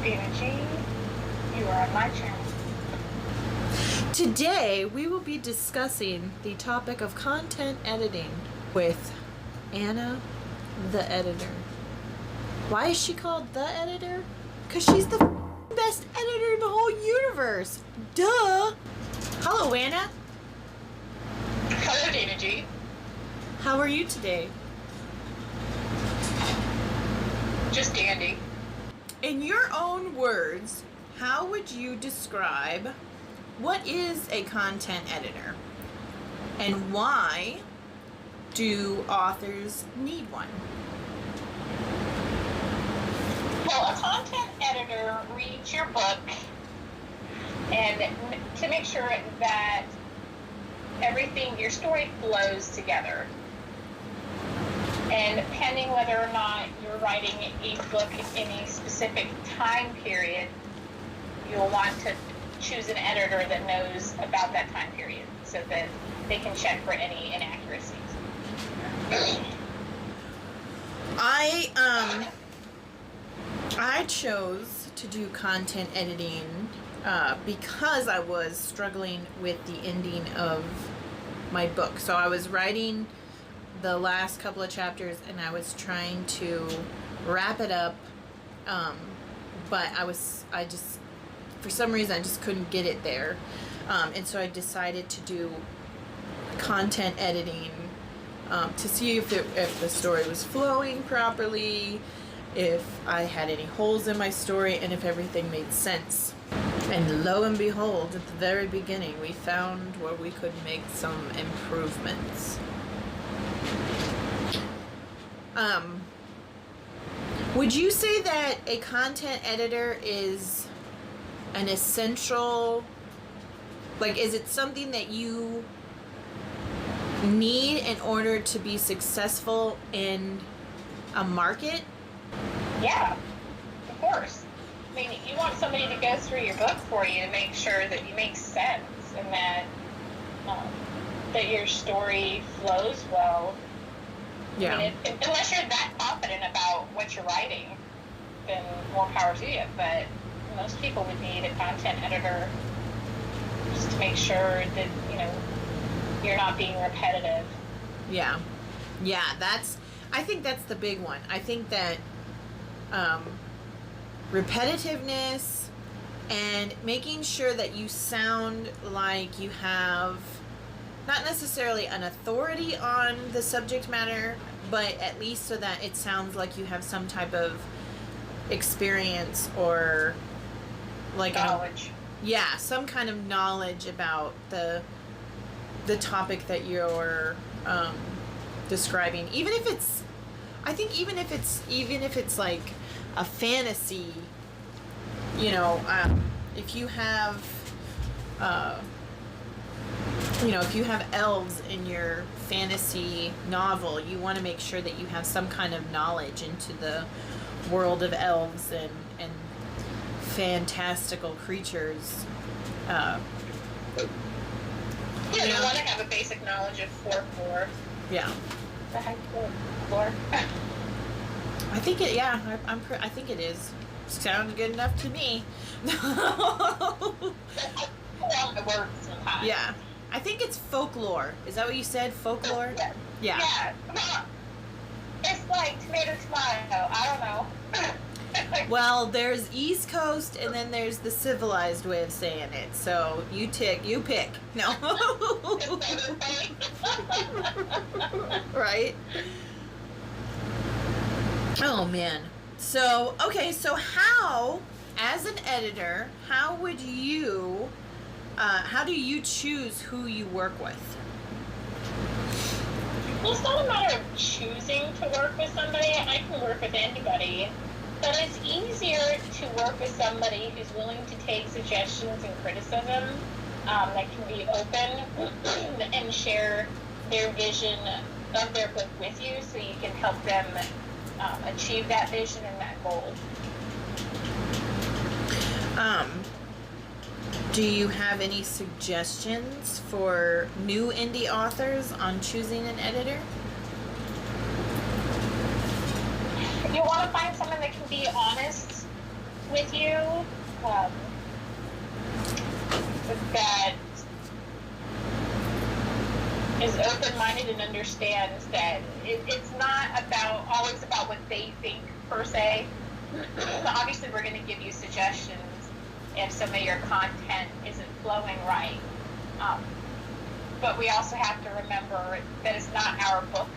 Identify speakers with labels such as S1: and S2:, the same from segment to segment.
S1: DanaG, you are on my channel.
S2: Today we will be discussing the topic of content editing with Anna, the editor. Why is she called the editor? Because she's the best editor in the whole universe. Duh! Hello, Anna.
S1: Hello, DanaG.
S2: How are you today?
S1: Just dandy.
S2: In your own words, how would you describe what is a content editor? And why do authors need one?
S1: Well, a content editor reads your book and to make sure that everything, your story flows together. And depending whether or not you're writing a book in a specific time period, you'll want to choose an editor that knows about that time period so that they can check for any inaccuracies.
S2: I chose to do content editing because I was struggling with the ending of my book. So I was writing the last couple of chapters and I was trying to wrap it up, but I just for some reason I just couldn't get it there, and so I decided to do content editing to see if the story was flowing properly, if I had any holes in my story, and if everything made sense. And lo and behold, at the very beginning, we found where we could make some improvements. Would you say that a content editor is an essential, like, is it something that you need in order to be successful in a market?
S1: Yeah, of course. I mean, you want somebody to go through your book for you to make sure that you make sense and that that your story flows well.
S2: Yeah.
S1: I mean, unless you're that confident about what you're writing, then more power to you. But most people would need a content editor just to make sure that, you're not being repetitive.
S2: Yeah. I think that's the big one. I think that repetitiveness and making sure that you sound like you have not necessarily an authority on the subject matter, but at least so that it sounds like you have some type of experience or like
S1: knowledge.
S2: Some kind of knowledge about the topic that you're describing. Even if it's like a fantasy, if you have if you have elves in your fantasy novel, you want to make sure that you have some kind of knowledge into the world of elves and fantastical creatures.
S1: You want to have a basic knowledge of folklore.
S2: Yeah.
S1: The heck, folklore?
S2: I think it. Yeah, I think it is. Sounds good enough to me. Yeah. I think it's folklore. Is that what you said? Folklore?
S1: Yeah. Yeah. Come on. It's like tomato. I don't know.
S2: Well, there's East Coast and then there's the civilized way of saying it. So you pick. No. Right? Oh man. So, okay, so how, as an editor, how do you choose who you work with?
S1: Well, it's not a matter of choosing to work with somebody. I can work with anybody. But it's easier to work with somebody who's willing to take suggestions and criticism, that can be open and share their vision of their book with you so you can help them achieve that vision and that goal.
S2: Do you have any suggestions for new indie authors on choosing an editor?
S1: You want to find someone that can be honest with you, that is open-minded and understands that it's not always about what they think per se. Obviously, we're going to give you suggestions if some of your content isn't flowing right. But we also have to remember that it's not our book,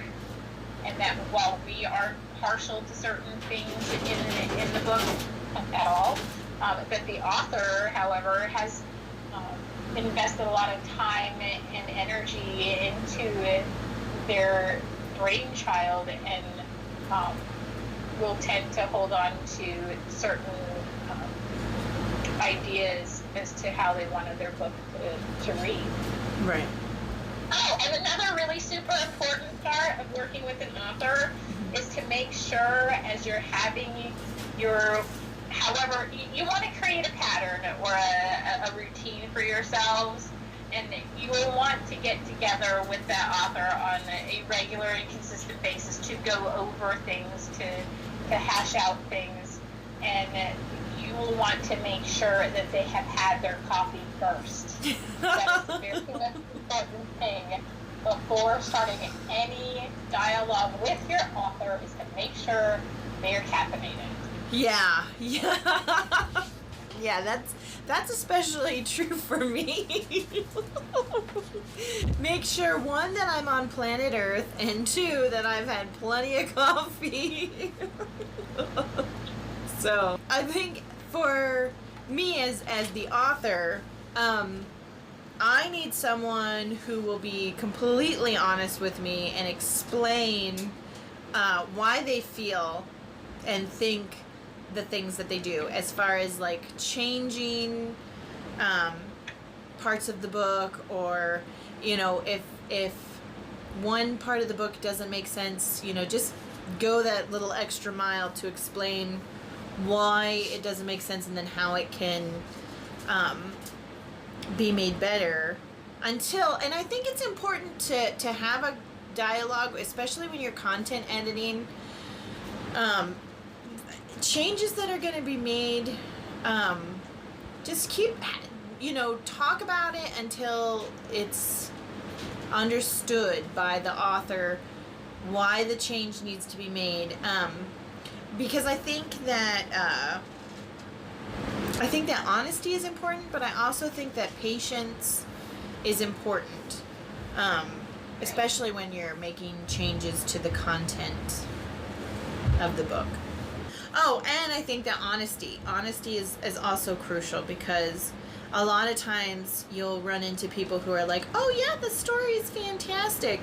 S1: and that while we are partial to certain things in the book at all, that the author, however, has invested a lot of time and energy into their brainchild, and will tend to hold on to certain ideas as to how they wanted their book to read.
S2: Right.
S1: Oh, and another really super important part of working with an author is to make sure, as you're having your, however, you want to create a pattern or a routine for yourselves, and you will want to get together with that author on a regular and consistent basis to go over things, to hash out things, and you will want to make sure that they have had their coffee first. That is a very important thing before starting any dialogue with your author, is to make sure they are caffeinated.
S2: Yeah. Yeah, that's especially true for me. Make sure, one, that I'm on planet Earth, and two, that I've had plenty of coffee. So I think for me as the author, I need someone who will be completely honest with me and explain why they feel and think the things that they do, as far as like changing parts of the book, or if one part of the book doesn't make sense, just go that little extra mile to explain why it doesn't make sense, and then how it can be made better. And I think it's important to have a dialogue, especially when you're content editing. Changes that are going to be made, just keep, talk about it until it's understood by the author why the change needs to be made. Because I think that honesty is important, but I also think that patience is important, especially when you're making changes to the content of the book. Oh, and I think that honesty is also crucial, because a lot of times you'll run into people who are like, oh yeah, the story is fantastic,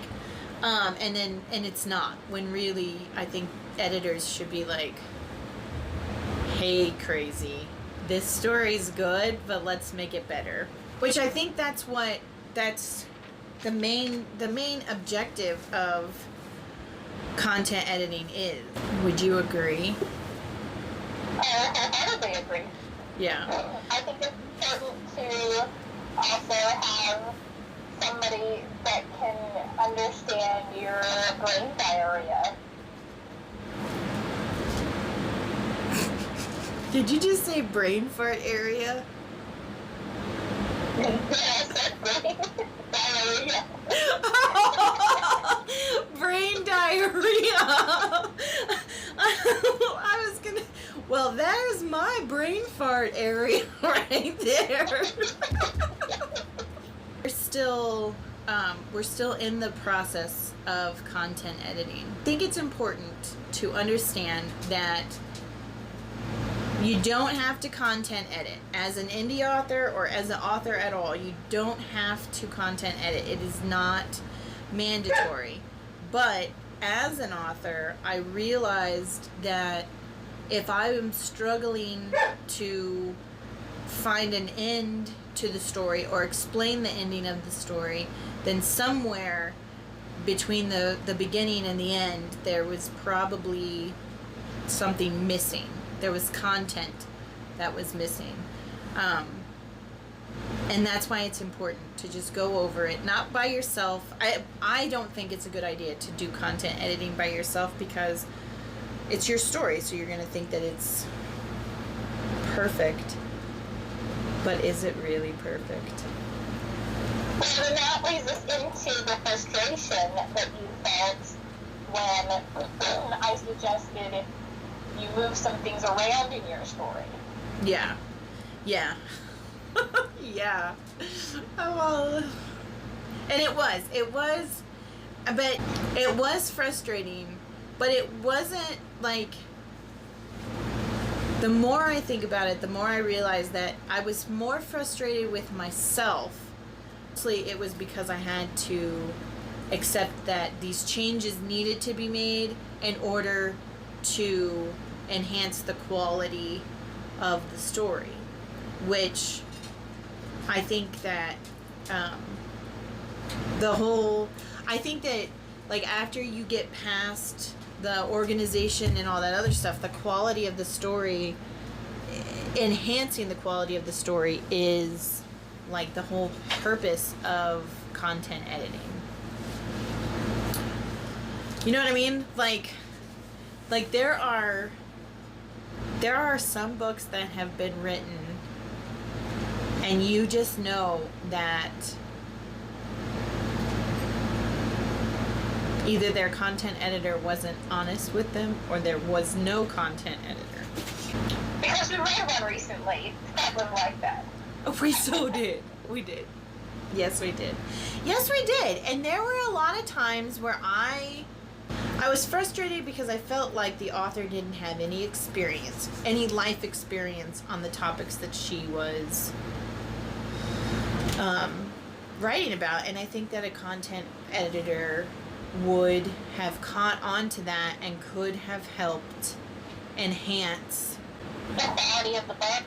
S2: and it's not, when really I think editors should be like, hey crazy, this story's good, but let's make it better. Which I think that's the main objective of content editing is. Would you agree?
S1: I totally agree.
S2: Yeah.
S1: I think it's important to also have somebody that can understand your brain diarrhea.
S2: Did you just say brain fart area?
S1: Yes, brain diarrhea.
S2: Brain diarrhea. Well, there's my brain fart area right there. We're still in the process of content editing. I think it's important to understand that you don't have to content edit. As an indie author, or as an author at all, you don't have to content edit. It is not mandatory. But as an author, I realized that if I am struggling to find an end to the story, or explain the ending of the story, then somewhere between the beginning and the end, there was probably something missing. There was content that was missing. And that's why it's important to just go over it, not by yourself. I don't think it's a good idea to do content editing by yourself, because it's your story, so you're going to think that it's perfect, but is it really perfect?
S1: So then that leads us into the frustration that you felt when I suggested you move some things around in your story.
S2: Yeah. Yeah. Yeah. Well, and it was, but it was frustrating, but it wasn't like, the more I think about it, the more I realize that I was more frustrated with myself. Mostly it was because I had to accept that these changes needed to be made in order to enhance the quality of the story, which I think that I think that, like, after you get past the organization and all that other stuff, the quality of the story, enhancing the quality of the story is like the whole purpose of content editing. You know what I mean? Like there are some books that have been written and you just know that either their content editor wasn't honest with them or there was no content editor.
S1: Because we read one recently that was like that.
S2: Oh, we so did. We did. Yes, we did. Yes, we did. And there were a lot of times where I was frustrated because I felt like the author didn't have any experience, any life experience on the topics that she was writing about. And I think that a content editor would have caught on to that and could have helped enhance
S1: the quality of the book.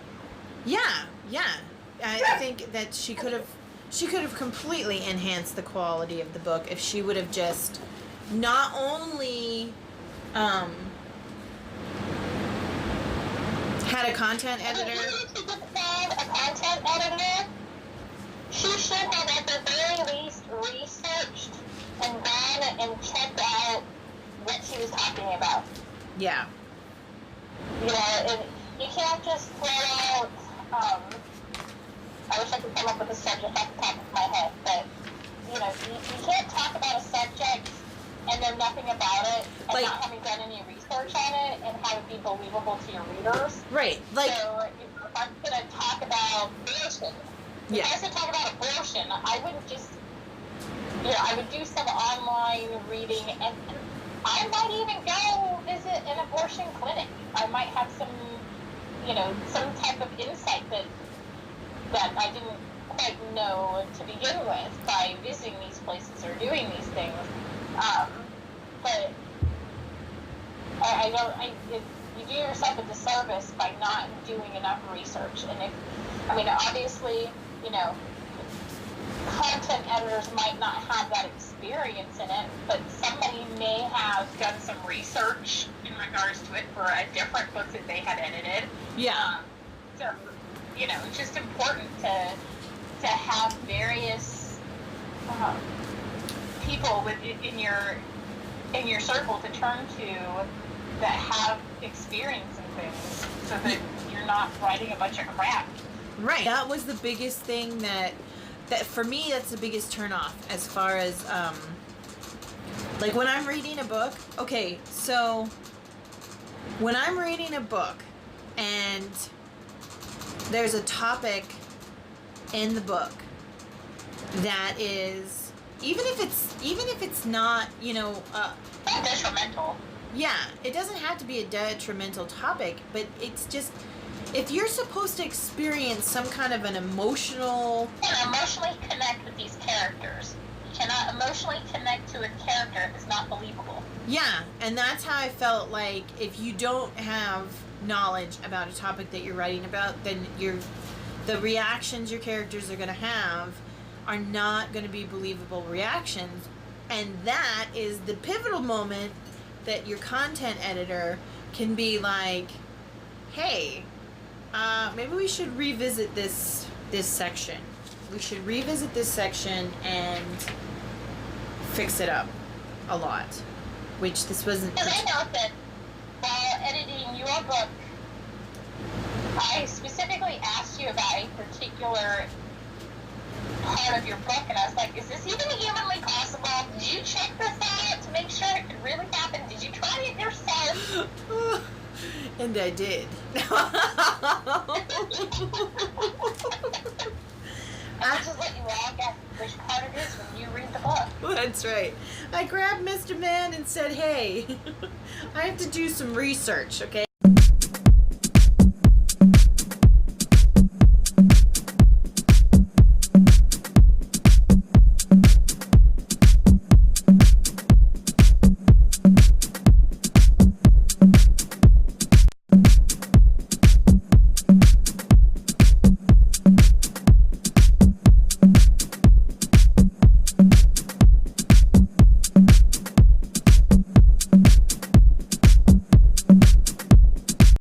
S2: Yeah. I think that she could have completely enhanced the quality of the book if she would have just not only had a content editor.
S1: A content editor. She should have at the very least researched and gone and checked out what she was talking about.
S2: Yeah.
S1: You know, and you can't just throw out, I wish I could come up with a subject off the top of my head, but, you know, you can't talk about a subject and know nothing about it and
S2: like,
S1: not having done any research on it and have it be believable to your readers.
S2: Right. Like,
S1: so if I'm going to talk about abortion, if I was to talk about abortion, I wouldn't just, you know, I would do some online reading, and I might even go visit an abortion clinic. I might have some, you know, some type of insight that I didn't quite know to begin with by visiting these places or doing these things. But you do yourself a disservice by not doing enough research. And obviously, you know, content editors might not have that experience in it, but somebody may have done some research in regards to it for a different book that they had edited.
S2: Yeah.
S1: So, you know, it's just important to have various people in your circle to turn to that have experience in things, so that you're not writing a bunch of crap.
S2: Right. That was the biggest thing that for me, that's the biggest turnoff as far as like when I'm reading a book. Okay, so when I'm reading a book and there's a topic in the book that is, even if it's not, you know,
S1: detrimental.
S2: Yeah, it doesn't have to be a detrimental topic, but it's just, if you're supposed to experience some kind of an emotional...
S1: You can emotionally connect with these characters. You cannot emotionally connect to a character if it's not believable.
S2: Yeah, and that's how I felt like if you don't have knowledge about a topic that you're writing about, then the reactions your characters are going to have are not going to be believable reactions. And that is the pivotal moment that your content editor can be like, hey, maybe we should revisit this section. We should revisit this section and fix it up a lot. Which this wasn't...
S1: Because I know that while editing your book, I specifically asked you about a particular part of your book, and I was like, is this even humanly possible? Did you check this out to make sure it could really happen? Did you try it yourself?
S2: And I did.
S1: I'll just let you all guess which part it is when you read the book.
S2: That's right. I grabbed Mr. Man and said, hey, I have to do some research, okay?